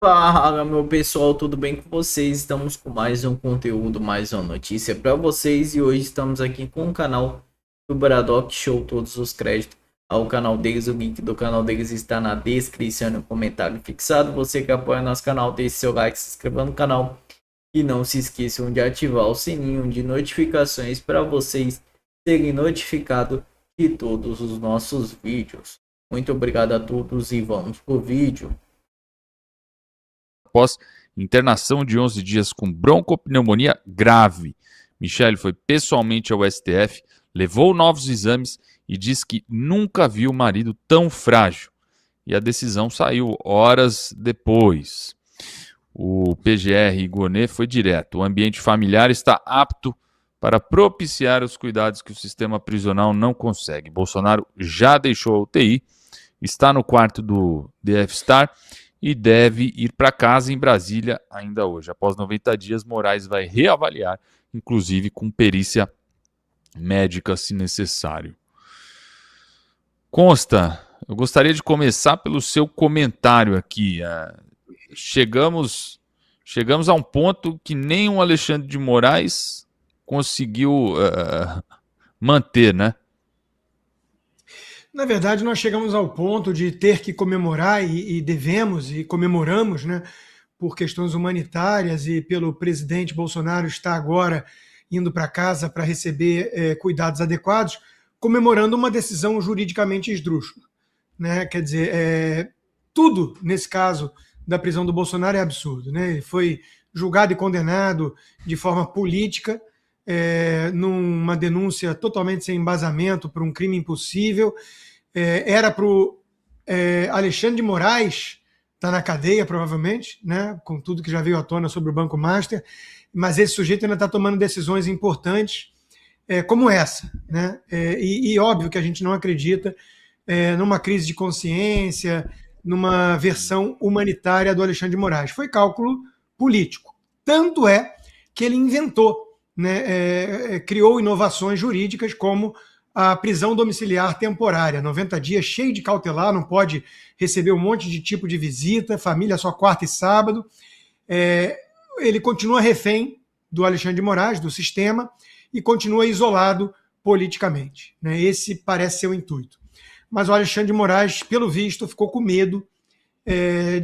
Fala, meu pessoal, tudo bem com vocês? Estamos com mais um conteúdo, mais uma notícia para vocês e hoje estamos aqui com o canal do Braddock Show, todos os créditos ao canal deles, o link do canal deles está na descrição e no comentário fixado. Você que apoia nosso canal, deixe seu like, se inscreva no canal e não se esqueçam de ativar o sininho de notificações para vocês serem notificados de todos os nossos vídeos. Muito obrigado a todos e vamos pro vídeo. Após internação de 11 dias com broncopneumonia grave. Michele foi pessoalmente ao STF, levou novos exames e diz que nunca viu o marido tão frágil. E a decisão saiu horas depois. O PGR Gonê foi direto. O ambiente familiar está apto para propiciar os cuidados que o sistema prisional não consegue. Bolsonaro já deixou a UTI, está no quarto do DF Star e deve ir para casa em Brasília ainda hoje. Após 90 dias, Moraes vai reavaliar, inclusive com perícia médica, se necessário. Consta, eu gostaria de começar pelo seu comentário aqui. Chegamos a um ponto que nem o Alexandre de Moraes conseguiu manter, né? Na verdade, nós chegamos ao ponto de ter que comemorar e devemos e comemoramos, né, por questões humanitárias e pelo presidente Bolsonaro estar agora indo para casa para receber cuidados adequados, comemorando uma decisão juridicamente esdrúxula, né? Quer dizer, tudo nesse caso da prisão do Bolsonaro é absurdo, né? Ele foi julgado e condenado de forma política, numa denúncia totalmente sem embasamento por um crime impossível. Era para o Alexandre de Moraes estar na cadeia, provavelmente, né, com tudo que já veio à tona sobre o Banco Master, mas esse sujeito ainda está tomando decisões importantes como essa, né? E óbvio que a gente não acredita numa crise de consciência, numa versão humanitária do Alexandre de Moraes. Foi cálculo político. Tanto é que ele inventou, né, criou inovações jurídicas como a prisão domiciliar temporária, 90 dias, cheio de cautelar, não pode receber um monte de tipo de visita, família só quarta e sábado. Ele continua refém do Alexandre de Moraes, do sistema, e continua isolado politicamente, né? Esse parece ser o intuito. Mas o Alexandre de Moraes, pelo visto, ficou com medo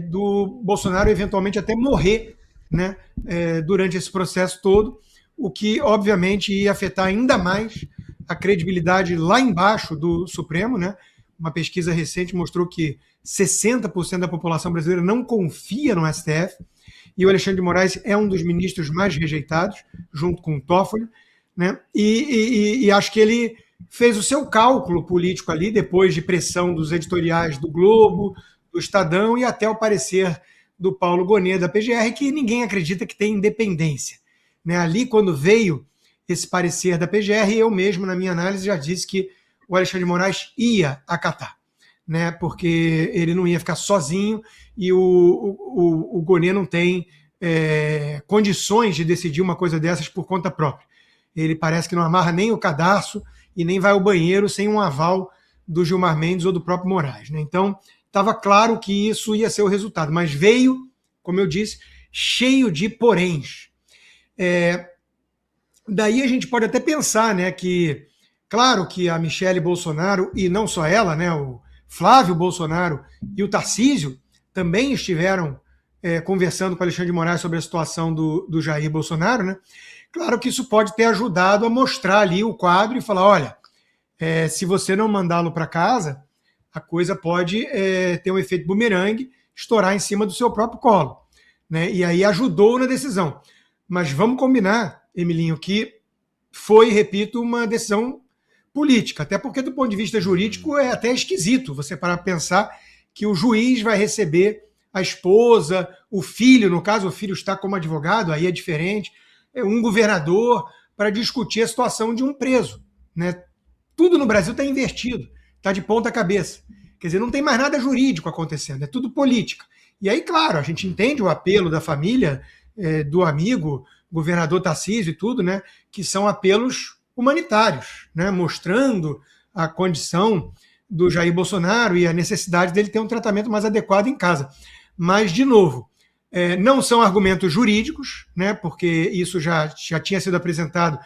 do Bolsonaro eventualmente até morrer, né, durante esse processo todo, o que obviamente ia afetar ainda mais a credibilidade lá embaixo do Supremo, né? Uma pesquisa recente mostrou que 60% da população brasileira não confia no STF, e o Alexandre de Moraes é um dos ministros mais rejeitados, junto com o Toffoli, né? E acho que ele fez o seu cálculo político ali, depois de pressão dos editoriais do Globo, do Estadão e até o parecer do Paulo Gonet, da PGR, que ninguém acredita que tem independência, né? Ali, quando veio esse parecer da PGR, eu mesmo, na minha análise, já disse que o Alexandre de Moraes ia acatar, né? Porque ele não ia ficar sozinho e o Gonet não tem condições de decidir uma coisa dessas por conta própria. Ele parece que não amarra nem o cadarço e nem vai ao banheiro sem um aval do Gilmar Mendes ou do próprio Moraes, né? Então, estava claro que isso ia ser o resultado, mas veio, como eu disse, cheio de poréns. Daí a gente pode até pensar, né, que, claro que a Michele Bolsonaro, e não só ela, né, o Flávio Bolsonaro e o Tarcísio também estiveram conversando com Alexandre de Moraes sobre a situação do Jair Bolsonaro, né? Claro que isso pode ter ajudado a mostrar ali o quadro e falar, olha, se você não mandá-lo para casa, a coisa pode ter um efeito bumerangue, estourar em cima do seu próprio colo, né? E aí ajudou na decisão. Mas vamos combinar, Emilinho, que foi, repito, uma decisão política, até porque do ponto de vista jurídico é até esquisito você parar para pensar que o juiz vai receber a esposa, o filho, no caso o filho está como advogado, aí é diferente, um governador para discutir a situação de um preso, né? Tudo no Brasil está invertido, está de ponta cabeça. Quer dizer, não tem mais nada jurídico acontecendo, é tudo política. E aí, claro, a gente entende o apelo da família, do amigo, governador Tarcísio e tudo, né, que são apelos humanitários, né, mostrando a condição do Jair Bolsonaro e a necessidade dele ter um tratamento mais adequado em casa. Mas, de novo, Não são argumentos jurídicos, né, porque isso já tinha sido apresentado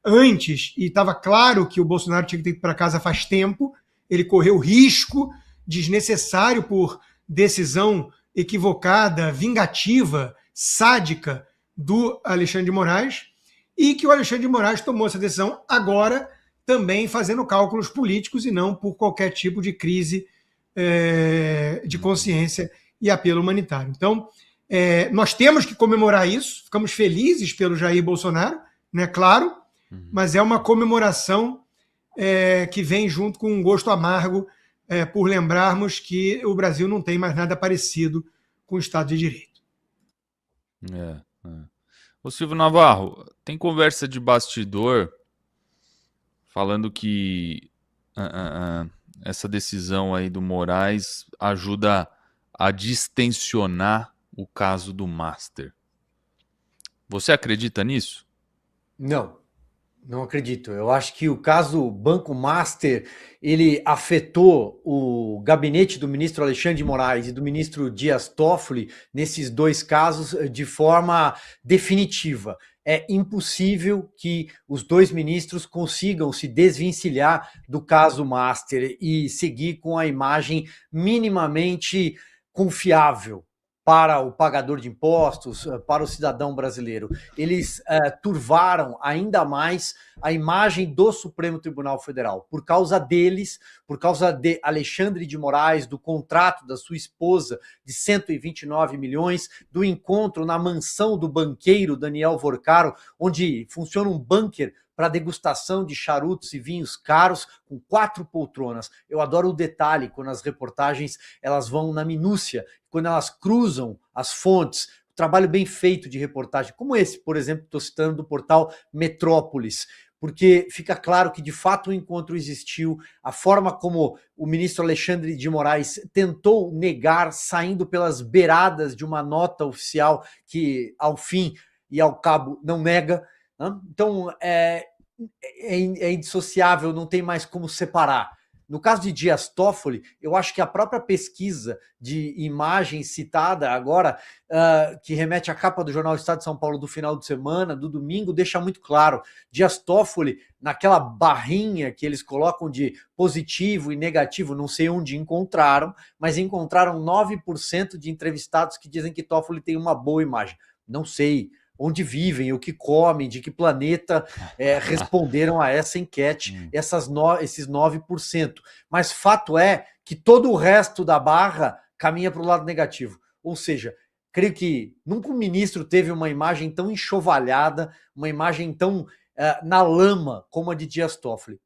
antes e estava claro que o Bolsonaro tinha que ter ido para casa faz tempo. Ele correu risco desnecessário por decisão equivocada, vingativa, sádica do Alexandre de Moraes, e que o Alexandre de Moraes tomou essa decisão agora também fazendo cálculos políticos e não por qualquer tipo de crise de consciência e apelo humanitário. Então, nós temos que comemorar isso, ficamos felizes pelo Jair Bolsonaro, né, claro, mas é uma comemoração que vem junto com um gosto amargo por lembrarmos que o Brasil não tem mais nada parecido com o Estado de Direito. Ô Silvio Navarro, tem conversa de bastidor falando que essa decisão aí do Moraes ajuda a distensionar o caso do Master. Você acredita nisso? Não acredito. Eu acho que o caso Banco Master, ele afetou o gabinete do ministro Alexandre de Moraes e do ministro Dias Toffoli nesses dois casos de forma definitiva. É impossível que os dois ministros consigam se desvencilhar do caso Master e seguir com a imagem minimamente confiável para o pagador de impostos, para o cidadão brasileiro. Eles turvaram ainda mais a imagem do Supremo Tribunal Federal. Por causa deles, por causa de Alexandre de Moraes, do contrato da sua esposa de 129 milhões, do encontro na mansão do banqueiro Daniel Vorcaro, onde funciona um bunker para degustação de charutos e vinhos caros, com 4 poltronas. Eu adoro o detalhe, quando as reportagens elas vão na minúcia, quando elas cruzam as fontes, trabalho bem feito de reportagem, como esse, por exemplo, estou citando do portal Metrópolis, porque fica claro que de fato o encontro existiu, a forma como o ministro Alexandre de Moraes tentou negar, saindo pelas beiradas de uma nota oficial que, ao fim e ao cabo, não nega. Então, é indissociável, não tem mais como separar. No caso de Dias Toffoli, eu acho que a própria pesquisa de imagem citada agora, que remete à capa do jornal Estado de São Paulo do final de semana, do domingo, deixa muito claro. Dias Toffoli, naquela barrinha que eles colocam de positivo e negativo, não sei onde encontraram, mas encontraram 9% de entrevistados que dizem que Toffoli tem uma boa imagem. Não sei onde vivem, o que comem, de que planeta responderam a essa enquete, esses 9%. Mas fato é que todo o resto da barra caminha para o lado negativo. Ou seja, creio que nunca um ministro teve uma imagem tão enxovalhada, uma imagem tão na lama como a de Dias Toffoli.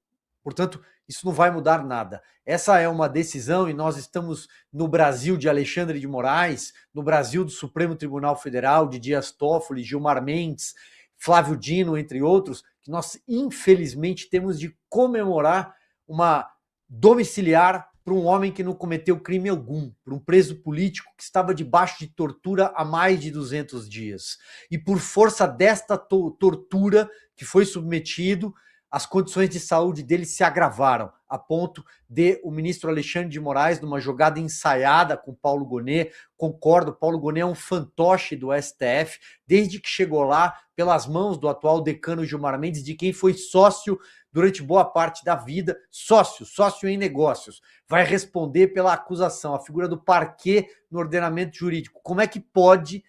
Portanto, isso não vai mudar nada. Essa é uma decisão e nós estamos no Brasil de Alexandre de Moraes, no Brasil do Supremo Tribunal Federal, de Dias Toffoli, Gilmar Mendes, Flávio Dino, entre outros, que nós infelizmente temos de comemorar uma domiciliar para um homem que não cometeu crime algum, para um preso político que estava debaixo de tortura há mais de 200 dias. E por força desta tortura que foi submetido, as condições de saúde dele se agravaram, a ponto de o ministro Alexandre de Moraes, numa jogada ensaiada com Paulo Gonet, concordo, Paulo Gonet é um fantoche do STF, desde que chegou lá, pelas mãos do atual decano Gilmar Mendes, de quem foi sócio durante boa parte da vida, sócio em negócios, vai responder pela acusação, a figura do parquê no ordenamento jurídico. Como é que pode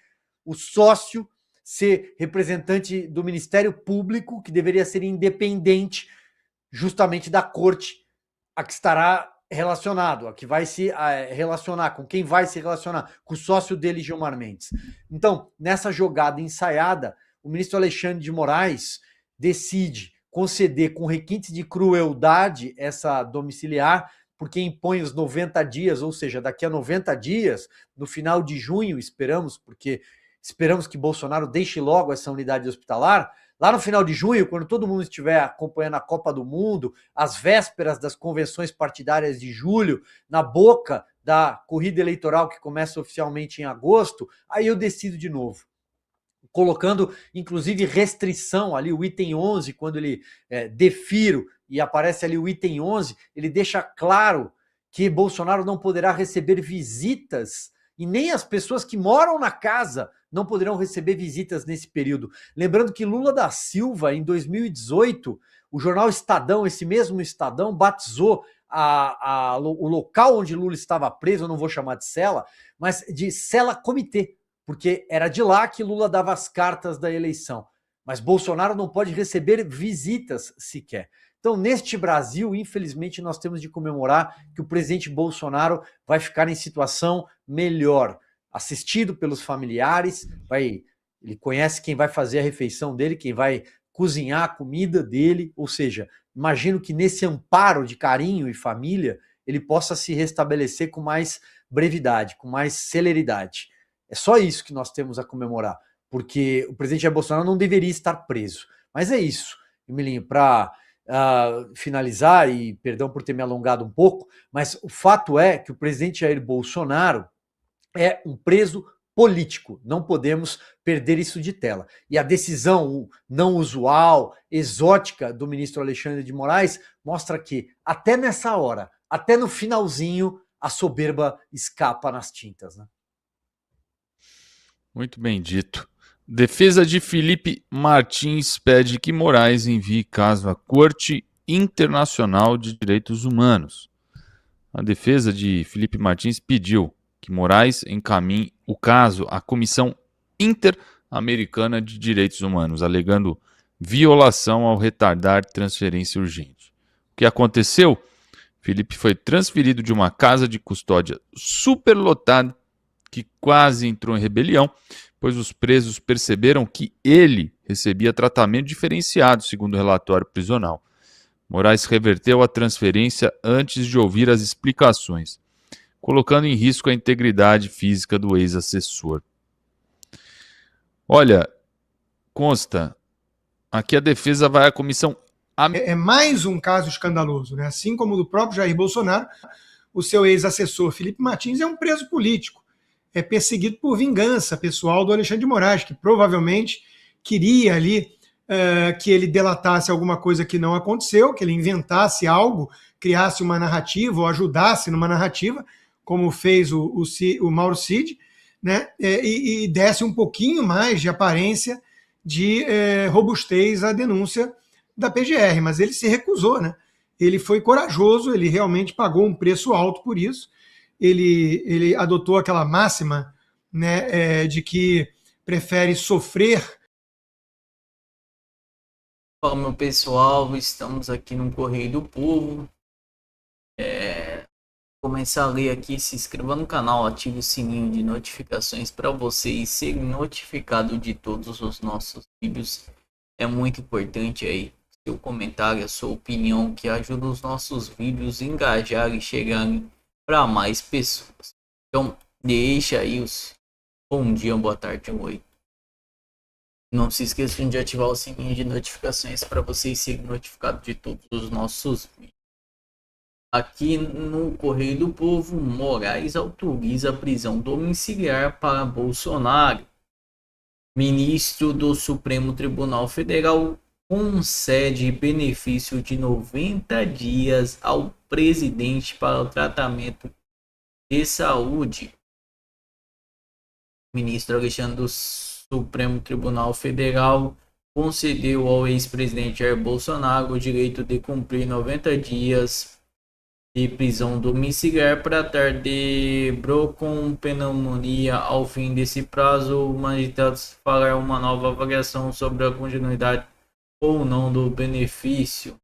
o sócio ser representante do Ministério Público, que deveria ser independente justamente da corte a que estará relacionado, a que vai se relacionar, com quem vai se relacionar, com o sócio dele, Gilmar Mendes. Então, nessa jogada ensaiada, o ministro Alexandre de Moraes decide conceder com requintes de crueldade essa domiciliar, porque impõe os 90 dias, ou seja, daqui a 90 dias, no final de junho, esperamos que Bolsonaro deixe logo essa unidade hospitalar. Lá no final de junho, quando todo mundo estiver acompanhando a Copa do Mundo, às vésperas das convenções partidárias de julho, na boca da corrida eleitoral que começa oficialmente em agosto, aí eu decido de novo. Colocando, inclusive, restrição ali, o item 11, quando ele defiro e aparece ali o item 11, ele deixa claro que Bolsonaro não poderá receber visitas E nem as pessoas que moram na casa não poderão receber visitas nesse período. Lembrando que Lula da Silva, em 2018, o jornal Estadão, esse mesmo Estadão, batizou o local onde Lula estava preso, eu não vou chamar de cela, mas de cela comitê, porque era de lá que Lula dava as cartas da eleição. Mas Bolsonaro não pode receber visitas sequer. Então, neste Brasil, infelizmente, nós temos de comemorar que o presidente Bolsonaro vai ficar em situação melhor, assistido pelos familiares, ele conhece quem vai fazer a refeição dele, quem vai cozinhar a comida dele, ou seja, imagino que nesse amparo de carinho e família, ele possa se restabelecer com mais brevidade, com mais celeridade. É só isso que nós temos a comemorar, porque o presidente Jair Bolsonaro não deveria estar preso. Mas é isso, Emilinho, para finalizar, e perdão por ter me alongado um pouco, mas o fato é que o presidente Jair Bolsonaro é um preso político, não podemos perder isso de tela. E a decisão não usual, exótica do ministro Alexandre de Moraes mostra que até nessa hora, até no finalzinho, a soberba escapa nas tintas, né? Muito bem dito. Defesa de Felipe Martins pede que Moraes envie caso à Corte Internacional de Direitos Humanos. A defesa de Felipe Martins pediu que Moraes encaminhe o caso à Comissão Interamericana de Direitos Humanos, alegando violação ao retardar transferência urgente. O que aconteceu? Felipe foi transferido de uma casa de custódia superlotada que quase entrou em rebelião, pois os presos perceberam que ele recebia tratamento diferenciado, segundo o relatório prisional. Moraes reverteu a transferência antes de ouvir as explicações, colocando em risco a integridade física do ex-assessor. Olha, consta, aqui a defesa vai à comissão... É mais um caso escandaloso, né? Assim como o do próprio Jair Bolsonaro, o seu ex-assessor Felipe Martins é um preso político, é perseguido por vingança pessoal do Alexandre de Moraes, que provavelmente queria ali que ele delatasse alguma coisa que não aconteceu, que ele inventasse algo, criasse uma narrativa ou ajudasse numa narrativa, como fez o Mauro Cid, né? E desse um pouquinho mais de aparência de robustez à denúncia da PGR, mas ele se recusou, né? Ele foi corajoso, ele realmente pagou um preço alto por isso. Ele adotou aquela máxima, né, de que prefere sofrer. Fala, meu pessoal, estamos aqui no Correio do Povo. Começar a ler aqui, se inscreva no canal, ative o sininho de notificações para vocês serem notificados de todos os nossos vídeos. É muito importante aí seu comentário, a sua opinião, que ajuda os nossos vídeos a engajar e chegarem para mais pessoas. Então, deixa aí os bom dia, boa tarde, oi. Não se esqueçam de ativar o sininho de notificações para vocês serem notificados de todos os nossos vídeos. Aqui no Correio do Povo, Moraes autoriza a prisão domiciliar para Bolsonaro. Ministro do Supremo Tribunal Federal concede benefício de 90 dias ao presidente para o tratamento de saúde. O ministro Alexandre do Supremo Tribunal Federal concedeu ao ex-presidente Jair Bolsonaro o direito de cumprir 90 dias de prisão domiciliar para tratar de broncoopneumonia. Ao fim desse prazo, o magistrado fará uma nova avaliação sobre a continuidade ou não do benefício.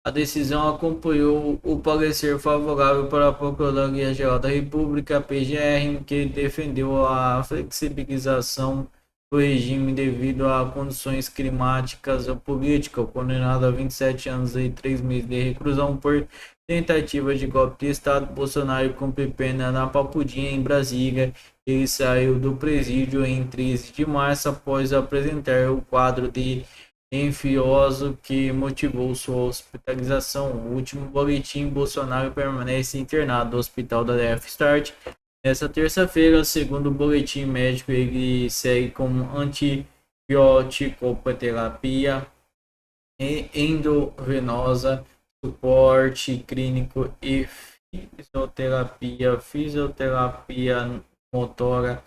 A decisão acompanhou o parecer favorável para a Procuradoria-Geral da República, PGR, que defendeu a flexibilização do regime devido a condições climáticas ou políticas. O condenado a 27 anos e 3 meses de reclusão por tentativa de golpe de Estado, Bolsonaro cumpre pena na Papudinha, em Brasília. Ele saiu do presídio em 13 de março após apresentar o quadro de enferrujamento que motivou sua hospitalização. No último boletim, Bolsonaro permanece internado no hospital da F-Start. Nesta terça-feira, segundo o boletim médico, ele segue com antibiótico-terapia endovenosa, suporte clínico e fisioterapia motora.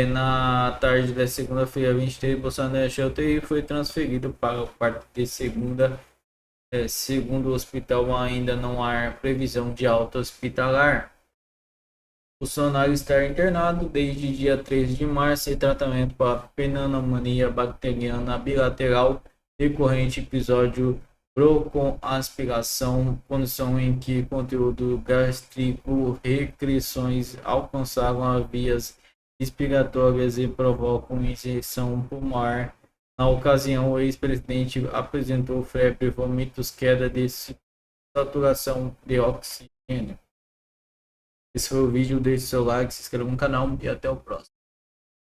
Na tarde da segunda-feira, 23, Bolsonaro deixou a UTI e foi transferido para o quarto de segunda. Segundo o hospital, ainda não há previsão de alta hospitalar. Bolsonaro está internado desde dia 13 de março em tratamento para pneumonia bacteriana bilateral decorrente episódio broncoaspiração, condição em que conteúdo gástrico restrições alcançaram as vias respiratórias e provocam injeção pulmonar. Na ocasião, o ex-presidente apresentou febre, vômitos, queda de saturação de oxigênio. Esse foi o vídeo, deixe seu like, se inscreva no canal e até o próximo.